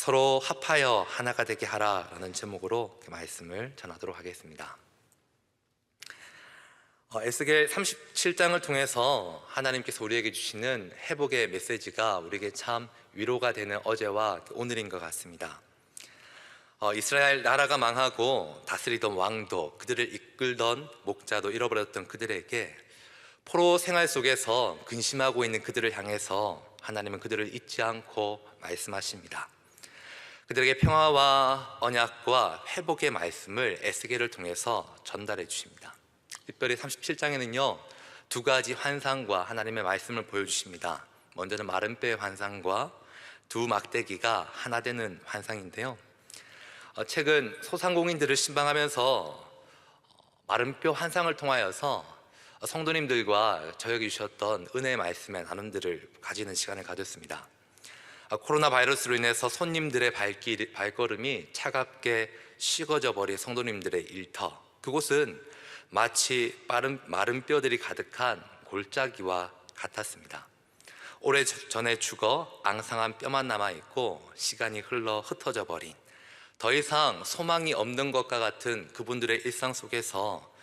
서로 합하여 하나가 되게 하라라는 제목으로 말씀을 전하도록 하겠습니다. 에스겔 37장을 통해서 하나님께서 우리에게 주시는 회복의 메시지가 우리에게 참 위로가 되는 어제와 오늘인 것 같습니다. 이스라엘 나라가 망하고 다스리던 왕도, 그들을 이끌던 목자도 잃어버렸던 그들에게 포로 생활 속에서 근심하고 있는 그들을 향해서 하나님은 그들을 잊지 않고 말씀하십니다. 그들에게 평화와 언약과 회복의 말씀을 에스겔을 통해서 전달해 주십니다. 특별히 37장에는요 두 가지 환상과 하나님의 말씀을 보여주십니다. 먼저는 마른 뼈의 환상과 두 막대기가 하나 되는 환상인데요, 최근 소상공인들을 신방하면서 마른 뼈 환상을 통하여서 성도님들과 저에게 주셨던 은혜의 말씀의 나눔들을 가지는 시간을 가졌습니다. 코로나 바이러스로 인해서 손님들의 발걸음이 차갑게 식어져 버린 성도님들의 일터, 그곳은 마치 마른 뼈들이 가득한 골짜기와 같았습니다. 오래전에 죽어 앙상한 뼈만 남아있고 시간이 흘러 흩어져 버린, 더 이상 소망이 없는 것과 같은 그분들의 일상 속에서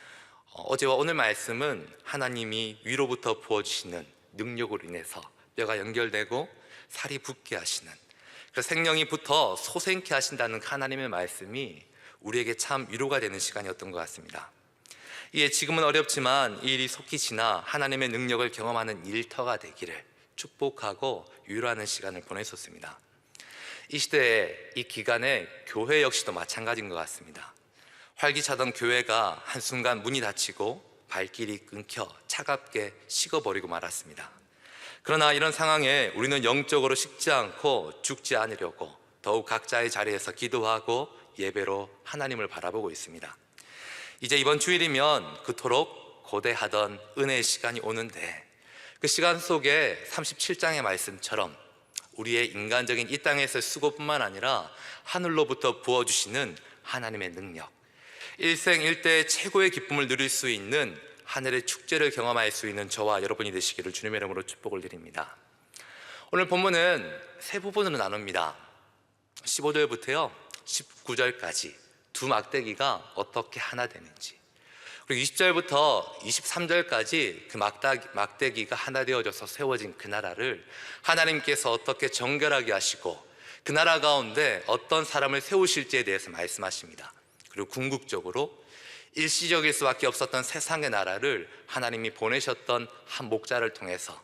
어제와 오늘 말씀은 하나님이 위로부터 부어주시는 능력으로 인해서 뼈가 연결되고 살이 붙게 하시는, 그 생명이 붙어 솟생케 하신다는 하나님의 말씀이 우리에게 참 위로가 되는 시간이었던 것 같습니다. 이에 지금은 어렵지만 이 일이 속히 지나 하나님의 능력을 경험하는 일터가 되기를 축복하고 위로하는 시간을 보냈었습니다. 이 시대에, 이 기간에 교회 역시도 마찬가지인 것 같습니다. 활기차던 교회가 한순간 문이 닫히고 발길이 끊겨 차갑게 식어버리고 말았습니다. 그러나 이런 상황에 우리는 영적으로 식지 않고 죽지 않으려고 더욱 각자의 자리에서 기도하고 예배로 하나님을 바라보고 있습니다. 이제 이번 주일이면 그토록 고대하던 은혜의 시간이 오는데, 그 시간 속에 37장의 말씀처럼 우리의 인간적인 이 땅에서의 수고뿐만 아니라 하늘로부터 부어주시는 하나님의 능력, 일생일대의 최고의 기쁨을 누릴 수 있는 하늘의 축제를 경험할 수 있는 저와 여러분이 되시기를 주님의 이름으로 축복을 드립니다. 오늘 본문은 세 부분으로 나눕니다. 15절부터요 19절까지 두 막대기가 어떻게 하나 되는지, 그리고 20절부터 23절까지 그 막대기가 하나 되어져서 세워진 그 나라를 하나님께서 어떻게 정결하게 하시고 그 나라 가운데 어떤 사람을 세우실지에 대해서 말씀하십니다. 그리고 궁극적으로 일시적일 수밖에 없었던 세상의 나라를 하나님이 보내셨던 한 목자를 통해서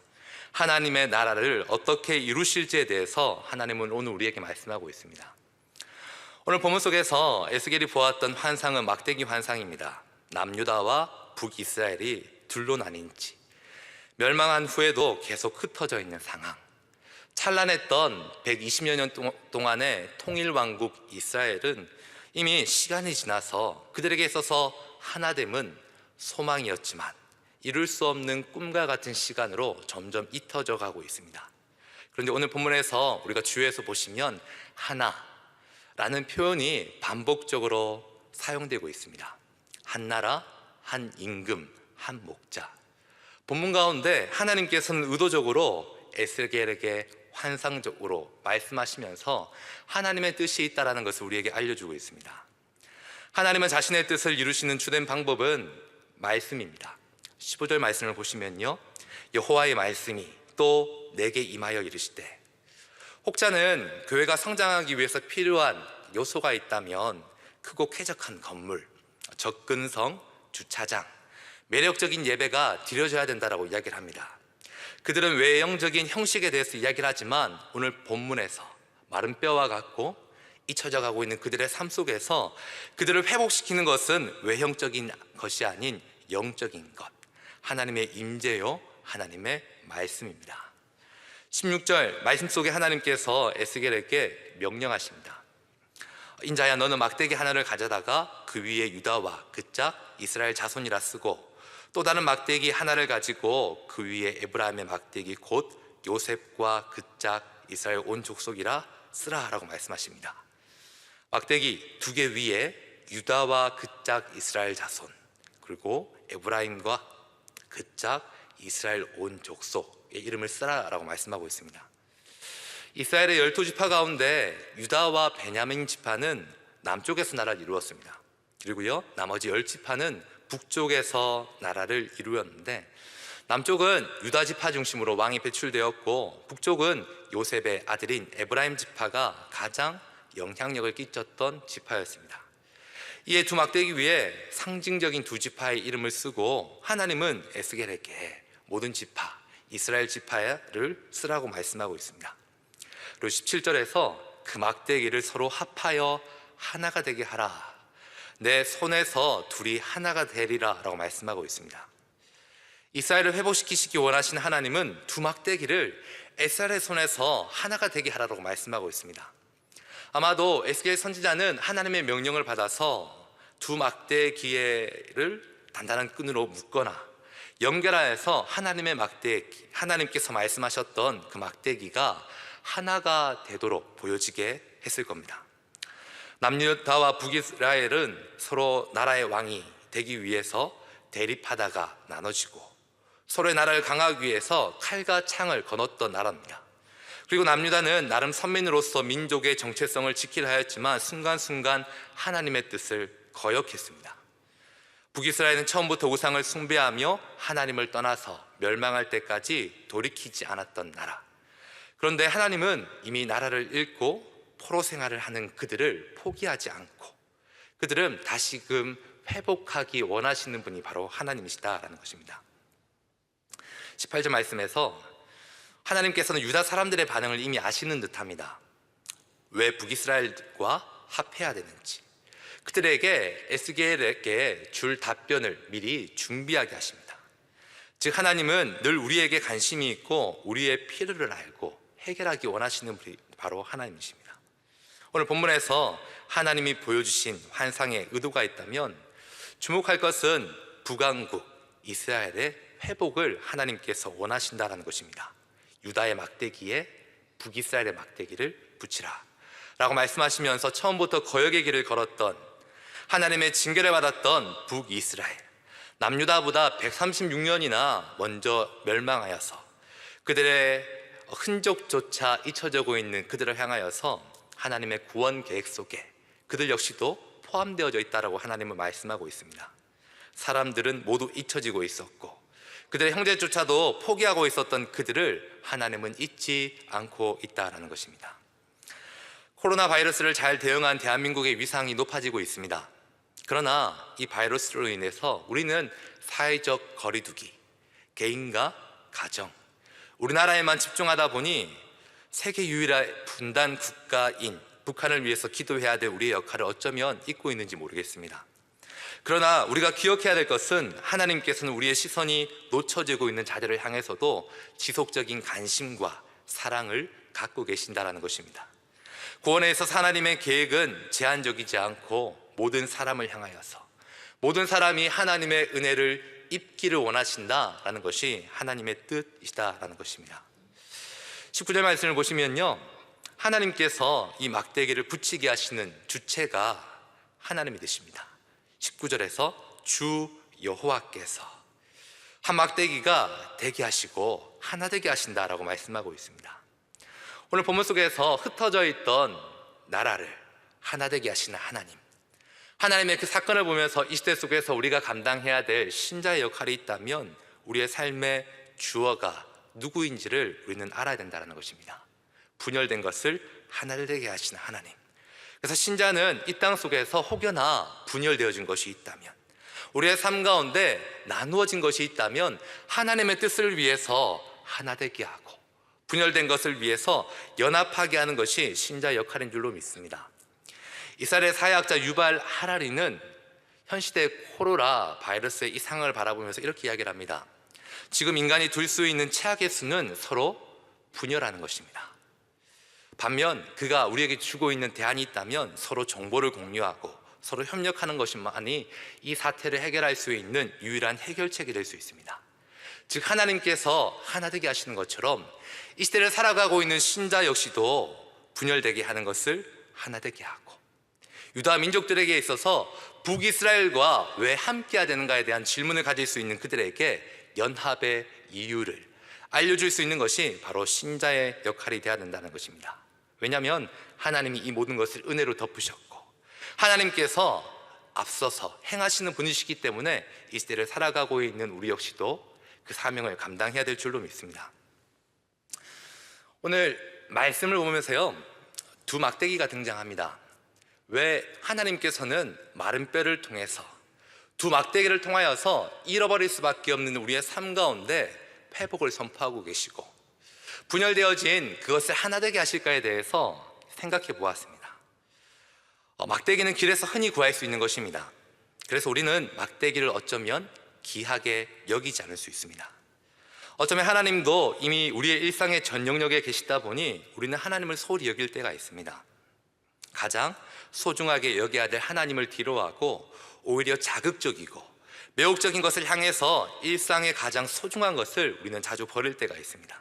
하나님의 나라를 어떻게 이루실지에 대해서 하나님은 오늘 우리에게 말씀하고 있습니다. 오늘 본문 속에서 에스겔이 보았던 환상은 막대기 환상입니다. 남유다와 북이스라엘이 둘로 나뉜 지, 멸망한 후에도 계속 흩어져 있는 상황, 찬란했던 120여 년 동안의 통일왕국 이스라엘은 이미 시간이 지나서 그들에게 있어서 하나됨은 소망이었지만 이룰 수 없는 꿈과 같은 시간으로 점점 잇어져 가고 있습니다. 그런데 오늘 본문에서 우리가 주위에서 보시면 하나라는 표현이 반복적으로 사용되고 있습니다. 한 나라, 한 임금, 한 목자. 본문 가운데 하나님께서는 의도적으로 에스겔에게 환상적으로 말씀하시면서 하나님의 뜻이 있다는 것을 우리에게 알려주고 있습니다. 하나님은 자신의 뜻을 이루시는 주된 방법은 말씀입니다. 15절 말씀을 보시면요, 여호와의 말씀이 또 내게 임하여 이르시되, 혹자는 교회가 성장하기 위해서 필요한 요소가 있다면 크고 쾌적한 건물, 접근성, 주차장, 매력적인 예배가 드려져야 된다라고 이야기를 합니다. 그들은 외형적인 형식에 대해서 이야기를 하지만 오늘 본문에서 마른 뼈와 같고 잊혀져 가고 있는 그들의 삶 속에서 그들을 회복시키는 것은 외형적인 것이 아닌 영적인 것, 하나님의 임재요, 하나님의 말씀입니다. 16절 말씀 속에 하나님께서 에스겔에게 명령하십니다. 인자야, 너는 막대기 하나를 가져다가 그 위에 유다와 그 짝 이스라엘 자손이라 쓰고, 또 다른 막대기 하나를 가지고 그 위에 에브라임의 막대기 곧 요셉과 그 짝 이스라엘 온 족속이라 쓰라 라고 말씀하십니다. 막대기 두 개 위에 유다와 그 짝 이스라엘 자손, 그리고 에브라임과 그 짝 이스라엘 온 족속의 이름을 쓰라 라고 말씀하고 있습니다. 이스라엘의 12지파 가운데 유다와 베냐민 지파는 남쪽에서 나라를 이루었습니다. 그리고요, 나머지 10지파는 북쪽에서 나라를 이루었는데, 남쪽은 유다 지파 중심으로 왕이 배출되었고, 북쪽은 요셉의 아들인 에브라임 지파가 가장 영향력을 끼쳤던 지파였습니다. 이에 두 막대기 위에 상징적인 두 지파의 이름을 쓰고 하나님은 에스겔에게 모든 지파, 이스라엘 지파를 쓰라고 말씀하고 있습니다. 그리고 17절에서 그 막대기를 서로 합하여 하나가 되게 하라, 내 손에서 둘이 하나가 되리라 라고 말씀하고 있습니다. 이스라엘을 회복시키시기 원하시는 하나님은 두 막대기를 에스겔의 손에서 하나가 되게 하라고 말씀하고 있습니다. 아마도 에스겔 선지자는 하나님의 명령을 받아서 두 막대기를 단단한 끈으로 묶거나 연결하여서 하나님의 막대기, 하나님께서 말씀하셨던 그 막대기가 하나가 되도록 보여지게 했을 겁니다. 남유다와 북이스라엘은 서로 나라의 왕이 되기 위해서 대립하다가 나눠지고 서로의 나라를 강화하기 위해서 칼과 창을 거눴던 나라입니다. 그리고 남유다는 나름 선민으로서 민족의 정체성을 지키려 하였지만 순간순간 하나님의 뜻을 거역했습니다. 북이스라엘은 처음부터 우상을 숭배하며 하나님을 떠나서 멸망할 때까지 돌이키지 않았던 나라. 그런데 하나님은 이미 나라를 잃고 포로 생활을 하는 그들을 포기하지 않고 그들은 다시금 회복하기 원하시는 분이 바로 하나님이시다라는 것입니다. 18절 말씀에서 하나님께서는 유다 사람들의 반응을 이미 아시는 듯합니다. 왜 북이스라엘과 합해야 되는지, 그들에게 에스겔에게 줄 답변을 미리 준비하게 하십니다. 즉 하나님은 늘 우리에게 관심이 있고 우리의 필요를 알고 해결하기 원하시는 분이 바로 하나님이십니다. 오늘 본문에서 하나님이 보여주신 환상의 의도가 있다면 주목할 것은 북왕국 이스라엘의 회복을 하나님께서 원하신다는 것입니다. 유다의 막대기에 북이스라엘의 막대기를 붙이라 라고 말씀하시면서 처음부터 거역의 길을 걸었던, 하나님의 징계를 받았던 북이스라엘, 남유다보다 136년이나 먼저 멸망하여서 그들의 흔적조차 잊혀지고 있는 그들을 향하여서 하나님의 구원 계획 속에 그들 역시도 포함되어져 있다라고 하나님은 말씀하고 있습니다. 사람들은 모두 잊혀지고 있었고 그들의 형제조차도 포기하고 있었던 그들을 하나님은 잊지 않고 있다라는 것입니다. 코로나 바이러스를 잘 대응한 대한민국의 위상이 높아지고 있습니다. 그러나 이 바이러스로 인해서 우리는 사회적 거리두기, 개인과 가정, 우리나라에만 집중하다 보니 세계 유일한 분단 국가인 북한을 위해서 기도해야 될 우리의 역할을 어쩌면 잊고 있는지 모르겠습니다. 그러나 우리가 기억해야 될 것은 하나님께서는 우리의 시선이 놓쳐지고 있는 자들을 향해서도 지속적인 관심과 사랑을 갖고 계신다는 것입니다. 구원에 있어서 하나님의 계획은 제한적이지 않고 모든 사람을 향하여서 모든 사람이 하나님의 은혜를 입기를 원하신다라는 것이 하나님의 뜻이다라는 것입니다. 19절 말씀을 보시면요, 하나님께서 이 막대기를 붙이게 하시는 주체가 하나님이 되십니다. 19절에서 주 여호와께서 한 막대기가 되게 하시고 하나 되게 하신다라고 말씀하고 있습니다. 오늘 본문 속에서 흩어져 있던 나라를 하나 되게 하시는 하나님, 하나님의 그 사건을 보면서 이 시대 속에서 우리가 감당해야 될 신자의 역할이 있다면 우리의 삶의 주어가 누구인지를 우리는 알아야 된다는 것입니다. 분열된 것을 하나를 되게 하시는 하나님. 그래서 신자는 이 땅 속에서 혹여나 분열되어진 것이 있다면, 우리의 삶 가운데 나누어진 것이 있다면 하나님의 뜻을 위해서 하나 되게 하고 분열된 것을 위해서 연합하게 하는 것이 신자의 역할인 줄로 믿습니다. 이스라엘의 사회학자 유발 하라리는 현 시대의 코로나 바이러스의 이 상황을 바라보면서 이렇게 이야기를 합니다. 지금 인간이 둘 수 있는 최악의 수는 서로 분열하는 것입니다. 반면 그가 우리에게 주고 있는 대안이 있다면 서로 정보를 공유하고 서로 협력하는 것만이 이 사태를 해결할 수 있는 유일한 해결책이 될 수 있습니다. 즉 하나님께서 하나 되게 하시는 것처럼 이 시대를 살아가고 있는 신자 역시도 분열되게 하는 것을 하나 되게 하고, 유다 민족들에게 있어서 북이스라엘과 왜 함께해야 되는가에 대한 질문을 가질 수 있는 그들에게 연합의 이유를 알려줄 수 있는 것이 바로 신자의 역할이 되어야 된다는 것입니다. 왜냐하면 하나님이 이 모든 것을 은혜로 덮으셨고 하나님께서 앞서서 행하시는 분이시기 때문에 이 시대를 살아가고 있는 우리 역시도 그 사명을 감당해야 될 줄로 믿습니다. 오늘 말씀을 보면서요, 두 막대기가 등장합니다. 왜 하나님께서는 마른 뼈를 통해서 두 막대기를 통하여서 잃어버릴 수밖에 없는 우리의 삶 가운데 회복을 선포하고 계시고 분열되어진 그것을 하나 되게 하실까에 대해서 생각해 보았습니다. 막대기는 길에서 흔히 구할 수 있는 것입니다. 그래서 우리는 막대기를 어쩌면 귀하게 여기지 않을 수 있습니다. 어쩌면 하나님도 이미 우리의 일상의 전 영역에 계시다 보니 우리는 하나님을 소홀히 여길 때가 있습니다. 가장 소중하게 여겨야 될 하나님을 뒤로하고 오히려 자극적이고 매혹적인 것을 향해서 일상의 가장 소중한 것을 우리는 자주 버릴 때가 있습니다.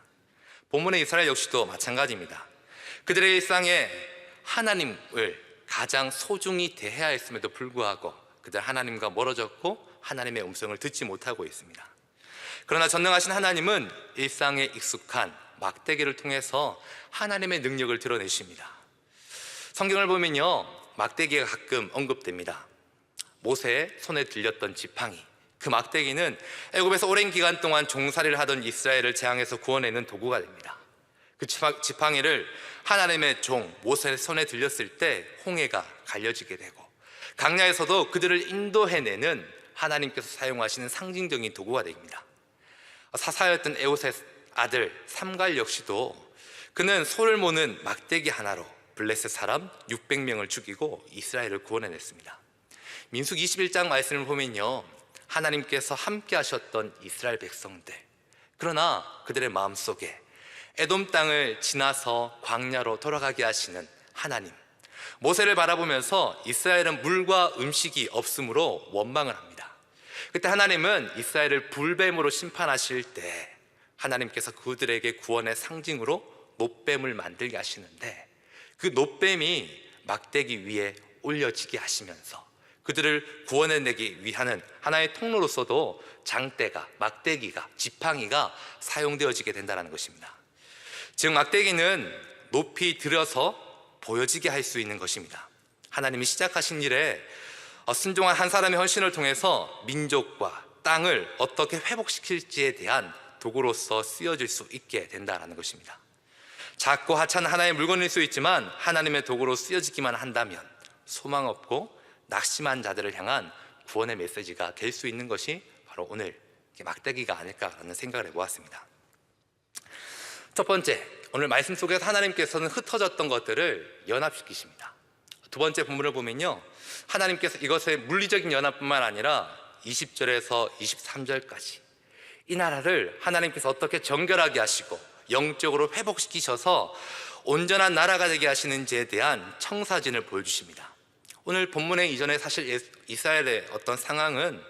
본문의 이스라엘 역시도 마찬가지입니다. 그들의 일상에 하나님을 가장 소중히 대해야 했음에도 불구하고 그들 하나님과 멀어졌고 하나님의 음성을 듣지 못하고 있습니다. 그러나 전능하신 하나님은 일상에 익숙한 막대기를 통해서 하나님의 능력을 드러내십니다. 성경을 보면요, 막대기가 가끔 언급됩니다. 모세의 손에 들렸던 지팡이, 그 막대기는 애굽에서 오랜 기간 동안 종살이를 하던 이스라엘을 재앙에서 구원해내는 도구가 됩니다. 그 지팡이를 하나님의 종 모세의 손에 들렸을 때 홍해가 갈려지게 되고 강야에서도 그들을 인도해내는 하나님께서 사용하시는 상징적인 도구가 됩니다. 사사였던 에웃의 아들 삼갈 역시도 그는 소를 모는 막대기 하나로 블레셋 사람 600명을 죽이고 이스라엘을 구원해냈습니다. 민수기 21장 말씀을 보면요, 하나님께서 함께 하셨던 이스라엘 백성들, 그러나 그들의 마음속에 에돔 땅을 지나서 광야로 돌아가게 하시는 하나님, 모세를 바라보면서 이스라엘은 물과 음식이 없으므로 원망을 합니다. 그때 하나님은 이스라엘을 불뱀으로 심판하실 때 하나님께서 그들에게 구원의 상징으로 놋뱀을 만들게 하시는데 그 놋뱀이 막대기 위에 올려지게 하시면서 그들을 구원해내기 위한 하나의 통로로서도 장대가, 막대기가, 지팡이가 사용되어지게 된다는 것입니다. 즉 막대기는 높이 들여서 보여지게 할 수 있는 것입니다. 하나님이 시작하신 일에 순종한 한 사람의 헌신을 통해서 민족과 땅을 어떻게 회복시킬지에 대한 도구로서 쓰여질 수 있게 된다는 것입니다. 작고 하찮은 하나의 물건일 수 있지만 하나님의 도구로 쓰여지기만 한다면 소망 없고 낙심한 자들을 향한 구원의 메시지가 될 수 있는 것이 바로 오늘 막대기가 아닐까라는 생각을 해보았습니다. 첫 번째, 오늘 말씀 속에서 하나님께서는 흩어졌던 것들을 연합시키십니다. 두 번째 본문을 보면요, 하나님께서 이것의 물리적인 연합뿐만 아니라 20절에서 23절까지 이 나라를 하나님께서 어떻게 정결하게 하시고 영적으로 회복시키셔서 온전한 나라가 되게 하시는지에 대한 청사진을 보여주십니다. 오늘 본문의 이전에 사실 이스라엘의 어떤 상황은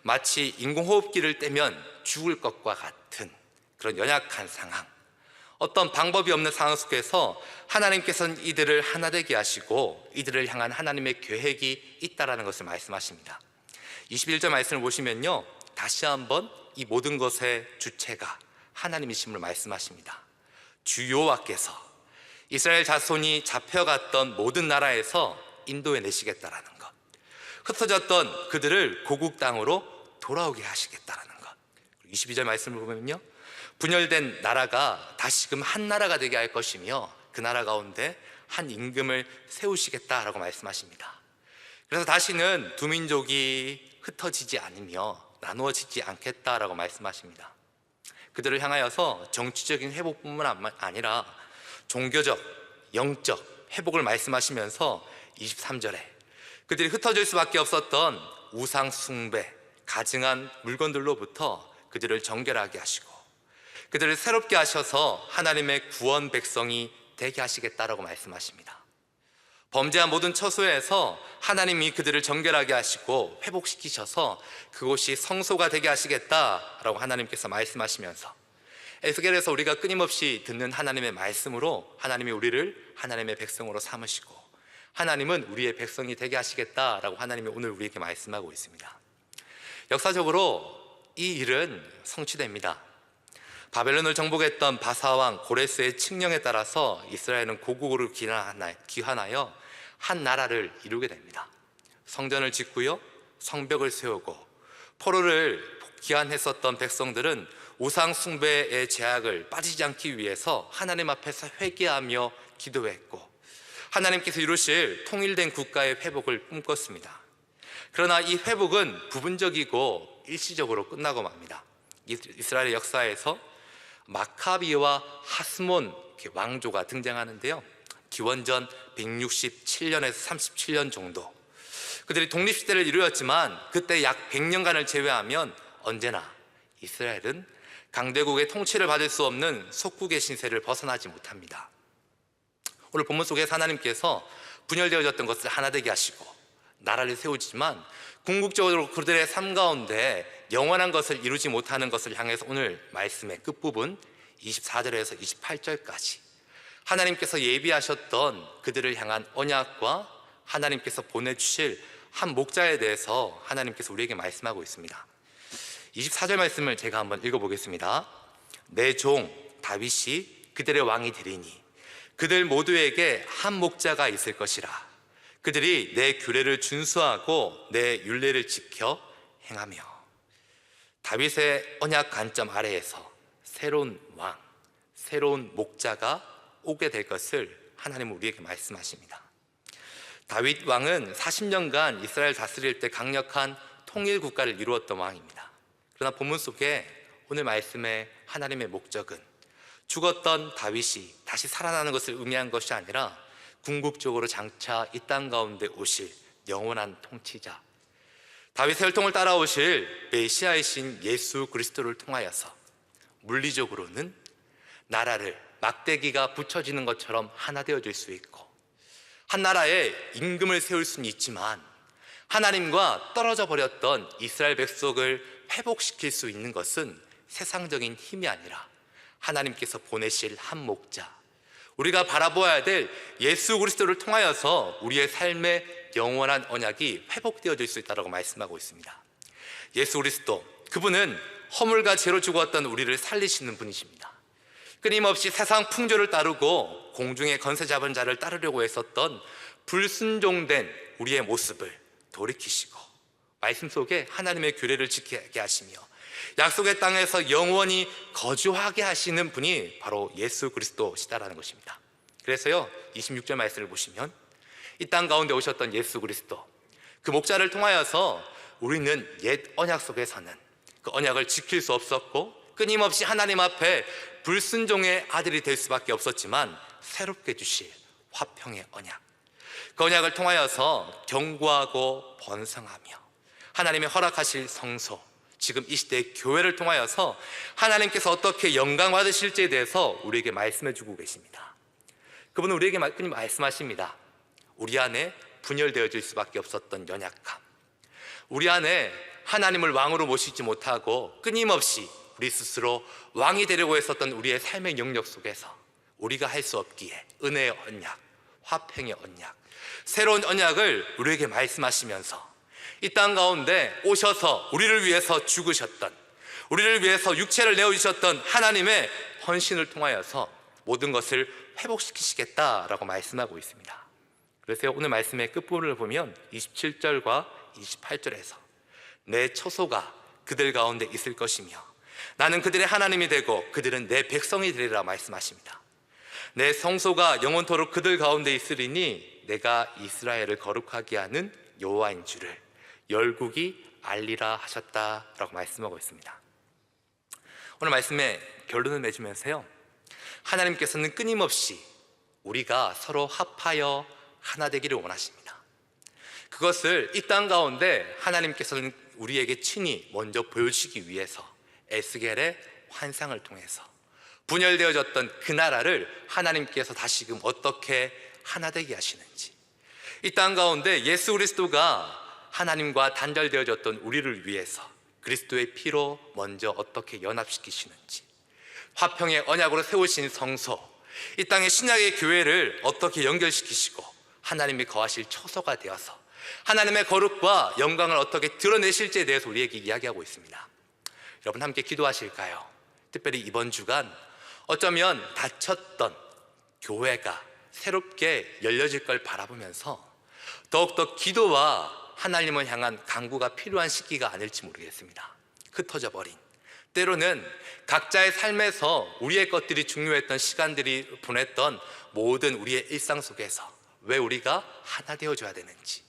마치 인공호흡기를 떼면 죽을 것과 같은 그런 연약한 상황, 어떤 방법이 없는 상황 속에서 하나님께서는 이들을 하나 되게 하시고 이들을 향한 하나님의 계획이 있다라는 것을 말씀하십니다. 21절 말씀을 보시면요, 다시 한번 이 모든 것의 주체가 하나님이심을 말씀하십니다. 주 여호와께서 이스라엘 자손이 잡혀갔던 모든 나라에서 인도해 내시겠다라는 것, 흩어졌던 그들을 고국 땅으로 돌아오게 하시겠다라는 것. 22절 말씀을 보면요, 분열된 나라가 다시금 한 나라가 되게 할 것이며 그 나라 가운데 한 임금을 세우시겠다라고 말씀하십니다. 그래서 다시는 두 민족이 흩어지지 않으며 나누어지지 않겠다라고 말씀하십니다. 그들을 향하여서 정치적인 회복뿐만 아니라 종교적, 영적 회복을 말씀하시면서 23절에 그들이 흩어질 수밖에 없었던 우상 숭배, 가증한 물건들로부터 그들을 정결하게 하시고 그들을 새롭게 하셔서 하나님의 구원 백성이 되게 하시겠다라고 말씀하십니다. 범죄한 모든 처소에서 하나님이 그들을 정결하게 하시고 회복시키셔서 그곳이 성소가 되게 하시겠다라고 하나님께서 말씀하시면서 에스겔에서 우리가 끊임없이 듣는 하나님의 말씀으로 하나님이 우리를 하나님의 백성으로 삼으시고 하나님은 우리의 백성이 되게 하시겠다라고 하나님이 오늘 우리에게 말씀하고 있습니다. 역사적으로 이 일은 성취됩니다. 바벨론을 정복했던 바사왕 고레스의 칙령에 따라서 이스라엘은 고국으로 귀환하여 한 나라를 이루게 됩니다. 성전을 짓고요, 성벽을 세우고, 포로를 귀환했었던 백성들은 우상 숭배의 제약을 빠지지 않기 위해서 하나님 앞에서 회개하며 기도했고, 하나님께서 이루실 통일된 국가의 회복을 꿈꿨습니다. 그러나 이 회복은 부분적이고 일시적으로 끝나고 맙니다. 이스라엘의 역사에서 마카비와 하스몬 왕조가 등장하는데요, 기원전 167년에서 37년 정도, 그들이 독립시대를 이루었지만 그때 약 100년간을 제외하면 언제나 이스라엘은 강대국의 통치를 받을 수 없는 속국의 신세를 벗어나지 못합니다. 오늘 본문 속에서 하나님께서 분열되어졌던 것을 하나 되게 하시고 나라를 세우지만 궁극적으로 그들의 삶 가운데 영원한 것을 이루지 못하는 것을 향해서 오늘 말씀의 끝부분 24절에서 28절까지 하나님께서 예비하셨던 그들을 향한 언약과 하나님께서 보내주실 한 목자에 대해서 하나님께서 우리에게 말씀하고 있습니다. 24절 말씀을 제가 한번 읽어보겠습니다. 내 종 다윗이 그들의 왕이 되리니 그들 모두에게 한 목자가 있을 것이라. 그들이 내 규례를 준수하고 내 율례를 지켜 행하며. 다윗의 언약 관점 아래에서 새로운 왕, 새로운 목자가 오게 될 것을 하나님은 우리에게 말씀하십니다. 다윗 왕은 40년간 이스라엘 다스릴 때 강력한 통일 국가를 이루었던 왕입니다. 그러나 본문 속에 오늘 말씀의 하나님의 목적은 죽었던 다윗이 다시 살아나는 것을 의미한 것이 아니라 궁극적으로 장차 이 땅 가운데 오실 영원한 통치자, 다윗의 혈통을 따라오실 메시아이신 예수 그리스도를 통하여서 물리적으로는 나라를 막대기가 붙여지는 것처럼 하나 되어질 수 있고 한 나라에 임금을 세울 수는 있지만 하나님과 떨어져 버렸던 이스라엘 백성을 회복시킬 수 있는 것은 세상적인 힘이 아니라 하나님께서 보내실 한 목자, 우리가 바라보아야 될 예수 그리스도를 통하여서 우리의 삶의 영원한 언약이 회복되어질 수 있다고 말씀하고 있습니다. 예수 그리스도, 그분은 허물과 죄로 죽었던 우리를 살리시는 분이십니다. 끊임없이 세상 풍조를 따르고 공중의 건세 잡은 자를 따르려고 했었던 불순종된 우리의 모습을 돌이키시고 말씀 속에 하나님의 규례를 지키게 하시며 약속의 땅에서 영원히 거주하게 하시는 분이 바로 예수 그리스도시다라는 것입니다. 그래서요, 26절 말씀을 보시면 이 땅 가운데 오셨던 예수 그리스도, 그 목자를 통하여서 우리는 옛 언약 속에서는 그 언약을 지킬 수 없었고 끊임없이 하나님 앞에 불순종의 아들이 될 수밖에 없었지만 새롭게 주실 화평의 언약, 그 언약을 통하여서 견고하고 번성하며 하나님의 허락하실 성소, 지금 이 시대의 교회를 통하여서 하나님께서 어떻게 영광 받으실지에 대해서 우리에게 말씀해 주고 계십니다. 그분은 우리에게 말씀하십니다. 우리 안에 분열되어질 수밖에 없었던 연약함, 우리 안에 하나님을 왕으로 모시지 못하고 끊임없이 우리 스스로 왕이 되려고 했었던 우리의 삶의 영역 속에서 우리가 할 수 없기에 은혜의 언약, 화평의 언약, 새로운 언약을 우리에게 말씀하시면서 이 땅 가운데 오셔서 우리를 위해서 죽으셨던, 우리를 위해서 육체를 내어주셨던 하나님의 헌신을 통하여서 모든 것을 회복시키시겠다라고 말씀하고 있습니다. 그래서 오늘 말씀의 끝부분을 보면 27절과 28절에서 내 처소가 그들 가운데 있을 것이며 나는 그들의 하나님이 되고 그들은 내 백성이 되리라 말씀하십니다. 내 성소가 영원토록 그들 가운데 있으리니 내가 이스라엘을 거룩하게 하는 여호와인 줄을 열국이 알리라 하셨다라고 말씀하고 있습니다. 오늘 말씀의 결론을 맺으면서요, 하나님께서는 끊임없이 우리가 서로 합하여 하나 되기를 원하십니다. 그것을 이 땅 가운데 하나님께서는 우리에게 친히 먼저 보여주시기 위해서 에스겔의 환상을 통해서 분열되어졌던 그 나라를 하나님께서 다시금 어떻게 하나 되게 하시는지, 이 땅 가운데 예수 그리스도가 하나님과 단절되어졌던 우리를 위해서 그리스도의 피로 먼저 어떻게 연합시키시는지, 화평의 언약으로 세우신 성소, 이 땅의 신약의 교회를 어떻게 연결시키시고 하나님이 거하실 처소가 되어서 하나님의 거룩과 영광을 어떻게 드러내실지에 대해서 우리에게 이야기하고 있습니다. 여러분 함께 기도하실까요? 특별히 이번 주간 어쩌면 닫혔던 교회가 새롭게 열려질 걸 바라보면서 더욱더 기도와 하나님을 향한 간구가 필요한 시기가 아닐지 모르겠습니다. 흩어져 버린, 때로는 각자의 삶에서 우리의 것들이 중요했던 시간들이 보냈던 모든 우리의 일상 속에서 왜 우리가 하나 되어줘야 되는지,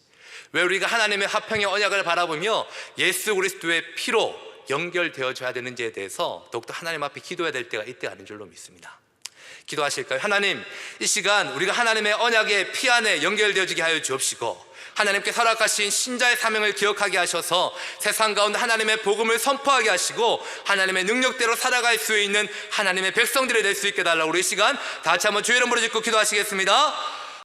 왜 우리가 하나님의 화평의 언약을 바라보며 예수 그리스도의 피로 연결되어줘야 되는지에 대해서 더욱더 하나님 앞에 기도해야 될 때가 이때 아닌 줄로 믿습니다. 기도하실까요? 하나님, 이 시간 우리가 하나님의 언약의 피 안에 연결되어지게 하여 주옵시고, 하나님께 설악하신 신자의 사명을 기억하게 하셔서 세상 가운데 하나님의 복음을 선포하게 하시고 하나님의 능력대로 살아갈 수 있는 하나님의 백성들이 될 수 있게 달라고 우리 이 시간 다 같이 한번 주의 이름으로 짓고 기도하시겠습니다.